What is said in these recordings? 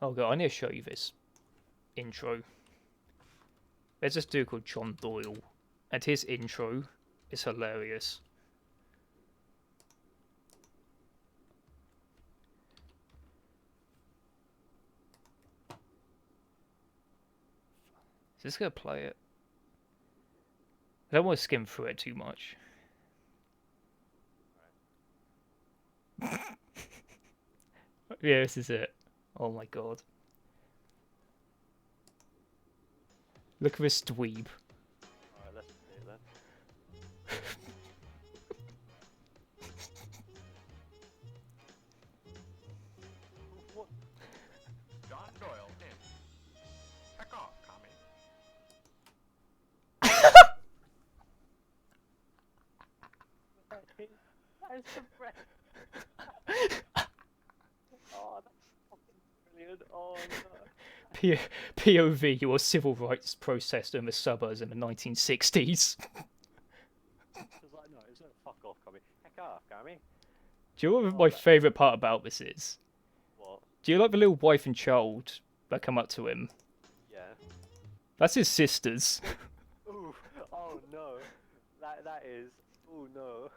Oh god, I need to show you this intro. There's this dude called John Doyle, and his intro is hilarious. Is this gonna play it? I don't want to skim through it too much. Yeah, this is it. Oh my god. Look at this dweeb. Alright, let's see it then. What? John Doyle in. Heck off, commie. That is the breath. Oh, that's fucking brilliant. Oh no. POV, your civil rights protest in the suburbs in the 1960s. It's like, no, it's not fuck off, commie. Heck off, commie. Do you know what Oh, my favourite part about this is? What? Do you like the little wife and child that come up to him? Yeah. That's his sisters. Ooh. Oh no. That is. Oh no.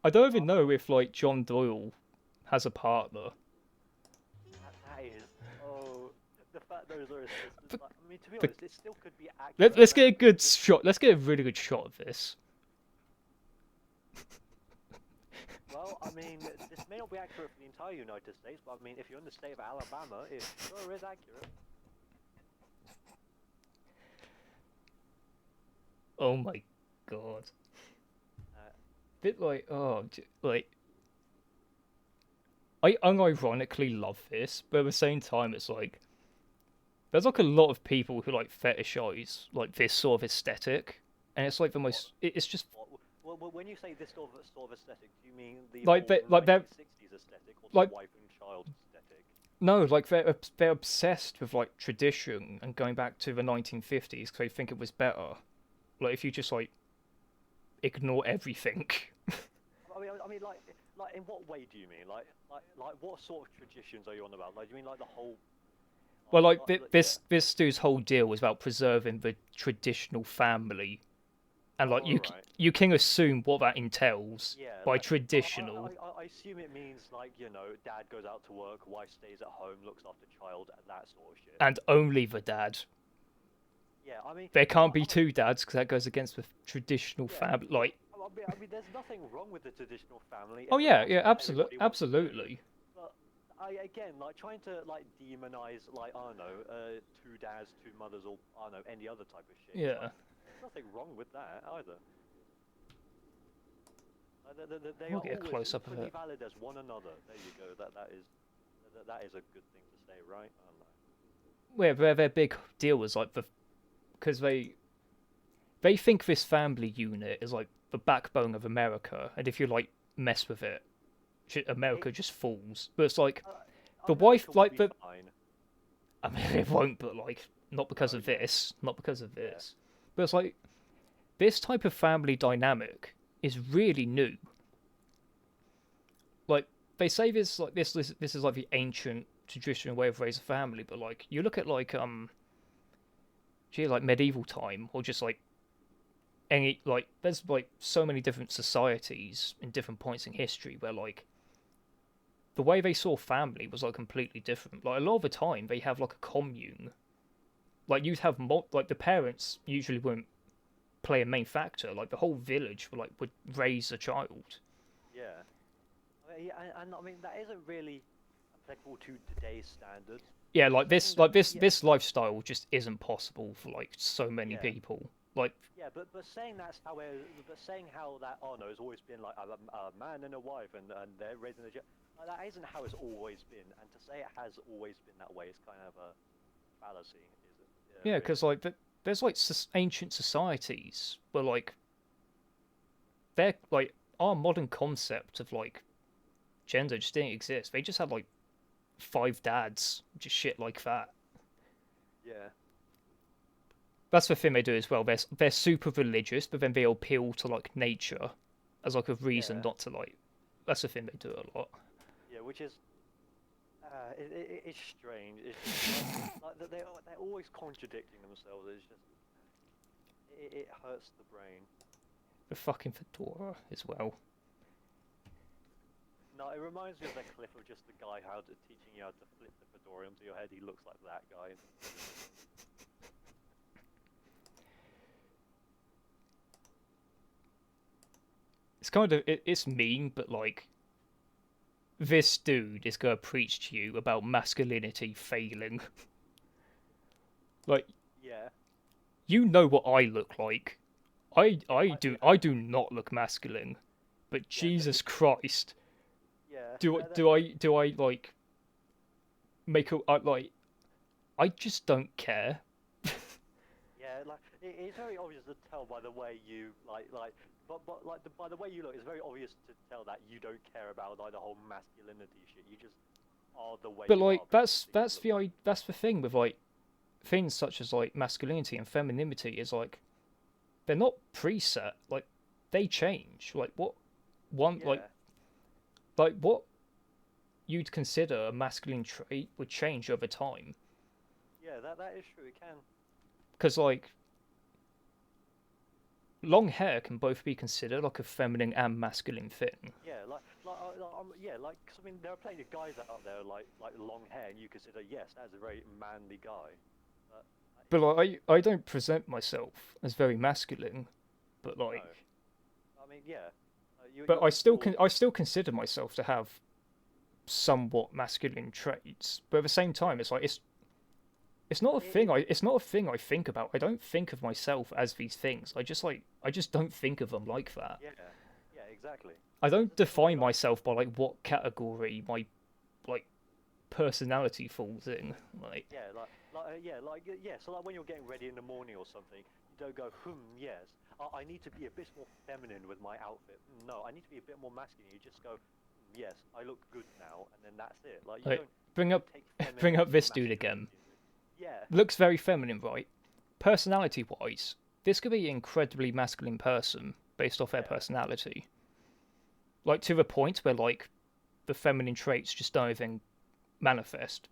I don't even know if like John Doyle has a partner. That is. Oh. The fact those are his sisters. But- Like, I mean, to be honest, it still could be accurate. Let's get a good shot. Let's get a really good shot of this. Well, I mean, this may not be accurate for the entire United States, but I mean, if you're in the state of Alabama, it sure is accurate. Oh my god. Bit like like. I unironically love this, but at the same time, it's like there's like a lot of people who like fetishize like this sort of aesthetic, and it's like the most. It's just Well, when you say this sort of aesthetic, do you mean the Like they- like they're- 1960s aesthetic or like- the wife and child aesthetic? no, like they're obsessed with like tradition and going back to the 1950s because they think it was better. Like if you just like ignore everything. I mean, like, in what way do you mean? Like, what sort of traditions are you on about? Like, do you mean like the whole? Well, like this dude's whole deal was about preserving the traditional family, and like Oh, right. you can assume what that entails Yeah, by like, traditional. I assume it means like, you know, dad goes out to work, wife stays at home, looks after child, and that sort of shit. And only the dad. Yeah, I mean, There can't be two dads because that goes against the traditional Yeah. family. Like, I mean, there's nothing wrong with the traditional family. oh yeah, Everyone yeah, wants to do what absolutely, he wants to do. absolutely. But again, like trying to like demonize, like, I don't know, two dads, two mothers, or I don't know, any other type of shit. Yeah. Like, there's nothing wrong with that either. They We'll are get a always close-up of equally it. valid as one another. There you go. That is a good thing to say, right? I don't know. Where their big deal was like because they think this family unit is like the backbone of America, and if you like mess with it, America just falls. But it's like the wife, America will like be the. fine. I mean, it won't, but like not because of this, not because of this. But it's like this type of family dynamic is really new. Like they say this like this is like the ancient traditional way of raising a family, but like you look at like like medieval time or just like any like there's like so many different societies in different points in history where like the way they saw family was like completely different. Like a lot of the time they have like a commune. Like you'd have like the parents usually wouldn't play a main factor. Like the whole village would raise a child. Yeah. And I mean that isn't really applicable to today's standards. Yeah, like this Yeah. this lifestyle just isn't possible for like so many Yeah. people. Like Yeah, but saying saying how that honor has always been like a man and a wife and they're raising a child, that isn't how it's always been. And to say it has always been that way is kind of a fallacy, is it? yeah, Really. because like there's like ancient societies where like they're like our modern concept of like gender just didn't exist. They just had like 5 dads, just shit like that. Yeah. That's the thing they do as well. They're super religious, but then they appeal to like nature as like a reason Yeah. not to like. That's the thing they do a lot. Yeah, which is It's strange. It's just like they're always contradicting themselves. It's just it hurts the brain. The fucking fedora as well. No, it reminds me of that clip of just the guy teaching you how to flip the fedora onto your head. He looks like that guy. It's kind of it's mean, but like this dude is gonna preach to you about masculinity failing. Like Yeah. you know what I look like. I Yeah. do not look masculine, but Yeah, Jesus Christ, yeah. do I like make a like I just don't care. Yeah, like it's very obvious to tell by the way you but like by the way you look, it's very obvious to tell that you don't care about like the whole masculinity shit. You just are the way But you like are because you look that's the thing with like things such as like masculinity and femininity is like they're not preset. Like they change. Like what one yeah, like what you'd consider a masculine trait would change over time. yeah. That is true. It can. Because like long hair can both be considered like a feminine and masculine thing. Yeah, yeah, like 'cause I mean, there are plenty of guys out there like long hair, and you consider yes, that's a very manly guy. But But like I don't present myself as very masculine, but no, like I mean, yeah, but you're still I still consider myself to have somewhat masculine traits. But at the same time, it's like it's not a thing. It's not a thing I think about. I don't think of myself as these things. I just don't think of them like that. yeah, yeah, exactly. I That's don't the same way, define myself by like what category my like personality falls in. Like yeah. So like when you're getting ready in the morning or something, you don't go, yes, I need to be a bit more feminine with my outfit. No, I need to be a bit more masculine. You just go, yes, I look good now, and then that's it. Like you like don't bring up take bring up femininity and this dude again. masculinity. Yeah, Looks very feminine, right? Personality wise, this could be an incredibly masculine person based off their yeah, personality. Like to the point where like the feminine traits just don't even manifest.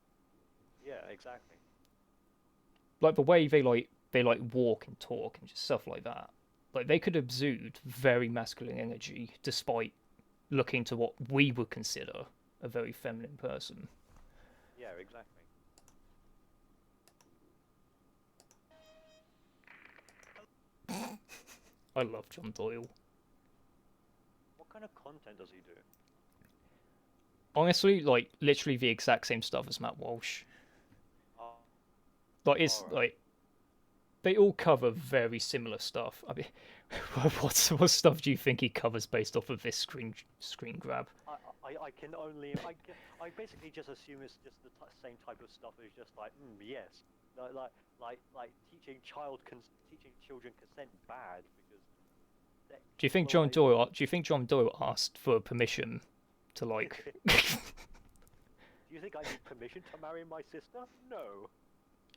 yeah, exactly. Like the way they like walk and talk and just stuff like that. Like they could exude very masculine energy despite looking to what we would consider a very feminine person. Yeah, exactly. I love John Doyle. What kind of content does he do? Honestly, like literally the exact same stuff as Matt Walsh. Oh, Like it's all right. like they all cover very similar stuff. I mean, what stuff do you think he covers based off of this screen grab? I can only I basically just assume it's just the same type of stuff. It's just like yes, like teaching children consent bad because Do you think well like John Doyle asked for permission to like? do you think I need permission to marry my sister? No.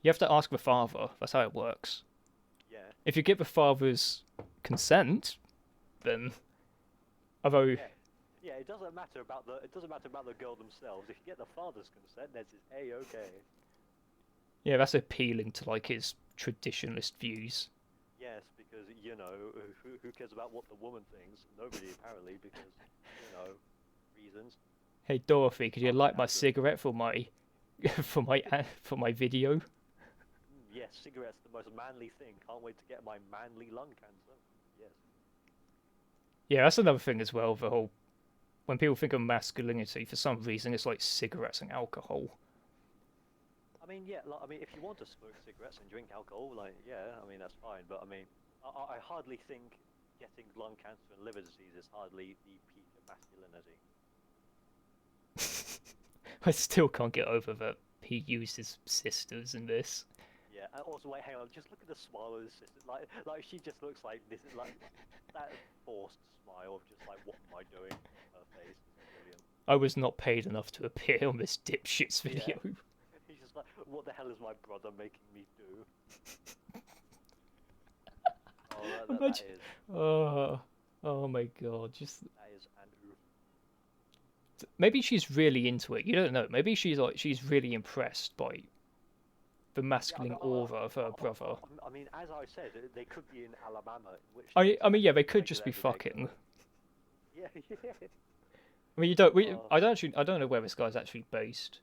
You have to ask the father. That's how it works. Yeah. If you get the father's consent, then although Yeah. Yeah, it doesn't matter about the girl themselves. If you get the father's consent, then it's A-okay. yeah, that's appealing to like his traditionalist views. Yes, because you know who cares about what the woman thinks? Nobody apparently, because you know reasons. Hey Dorothy, could you Can't light my stand them. cigarette for my for my video? Yes, cigarettes the most manly thing. Can't wait to get my manly lung cancer. Yes. Yeah, that's another thing as well. The whole when people think of masculinity, for some reason, it's like cigarettes and alcohol. I mean, yeah. Like, I mean, if you want to smoke cigarettes and drink alcohol, like, yeah. I mean, that's fine. But I mean, I hardly think getting lung cancer and liver disease is hardly the peak of masculinity. I still can't get over that he used his sisters in this. Yeah. And also, wait, hang on. Just look at the smile of the sister. Like she just looks like this. Like that forced smile of just like, what am I doing? On her face. It's brilliant. I was not paid enough to appear on this dipshit's Yeah. video. He's just like, what the hell is my brother making me do? Oh, Imagine- Oh, oh my god! Just that is an oof. maybe she's really into it. You don't know. Maybe she's really impressed by the masculine aura of her brother. I mean, as I said, they could be in Alabama, in which I mean, yeah, they could regular just be everyday fucking. girl. Yeah, yeah. I mean, you don't. Oh. I don't know where this guy's actually based.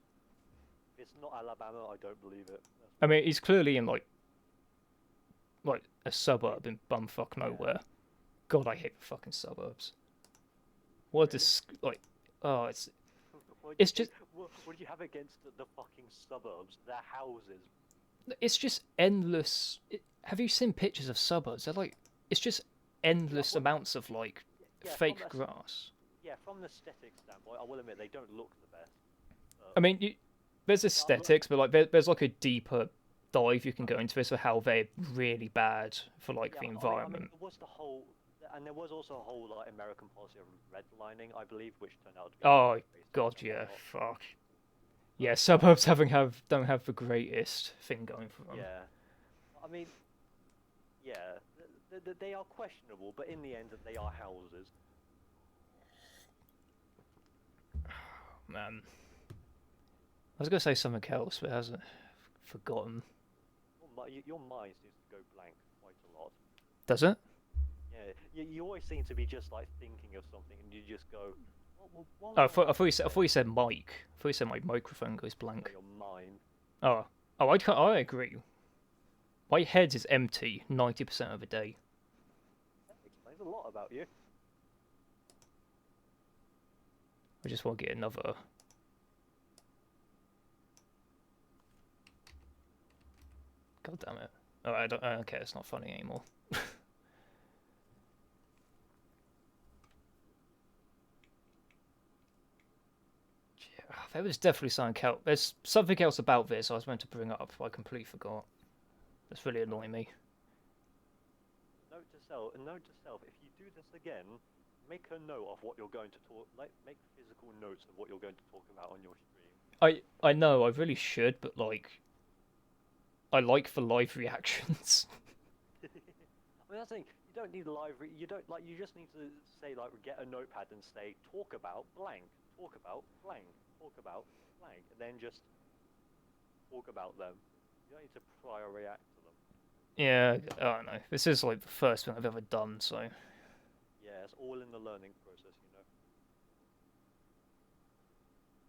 If it's not Alabama, I don't believe it. I mean, he's clearly in like a suburb in bumfuck nowhere. God, I hate the fucking suburbs. What Really? this like? Oh, it's What it's just what do you have against the fucking suburbs? Their houses. it's just endless. Have you seen pictures of suburbs? They're like it's just endless well, amounts of like yeah, fake grass. Yeah, from an aesthetic standpoint, I will admit they don't look the best. I mean, there's aesthetics, but like there's like a deeper dive you can go into this for how they're really bad for like the environment. I mean, there was the whole, and there was also a whole like American policy of redlining, I believe, which turned out to be. Oh racist god, and yeah, whatnot. fuck. Yeah, suburbs don't have the greatest thing going for them. Yeah, I mean, yeah, they are questionable, but in the end, they are houses. Man, I was gonna say something else, but I hasn't forgotten. Your mind seems to go blank quite a lot. Does it? Yeah, you always seem to be just like thinking of something, and you just go. What Oh, was I thought you said mic. I thought you said my microphone goes blank. your mind? Oh, I agree. My head is empty 90% of the day. That explains a lot about you. I just want to get another. God damn it! Oh, I don't care. It's not funny anymore. There was definitely something else. There's something else about this I was meant to bring up. I completely forgot. That's really annoying me. Note to self: if you do this again, make a note of what you're going to talk. Like, make physical notes of what you're going to talk about on your stream. I know I really should, but like, I like the live reactions. I mean, that's the thing. You don't need you don't like. You just need to say like, get a notepad and say, talk about blank, talk about blank, talk about blank, and then just talk about them. You don't need to prior react to them. Yeah, I don't know. This is like the first thing I've ever done, so. Yeah, it's all in the learning process, you know.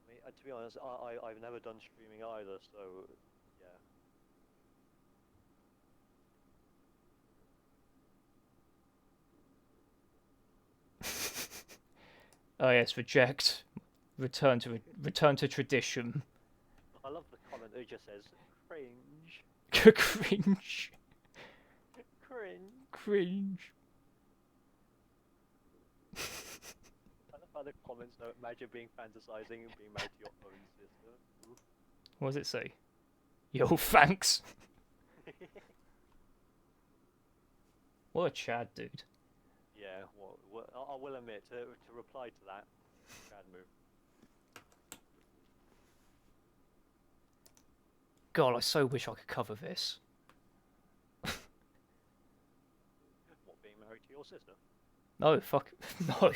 I mean, to be honest, I've never done streaming either, so yeah. Oh yes, reject. Return to tradition. I love the comment that just says cringe, Cringe. cringe. Cringe. I love how the comments don't imagine being fantasizing and being married to your own sister. Oof. What does it say? Yo, thanks. What a Chad dude. Yeah, well, I will admit to reply to that, bad move. God, I so wish I could cover this. What, being married to your sister? No, fuck, no.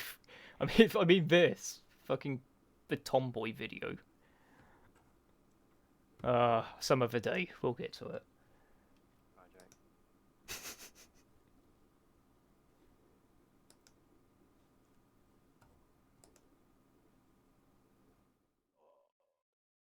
I mean this. Fucking the tomboy video. Some other day, we'll get to it.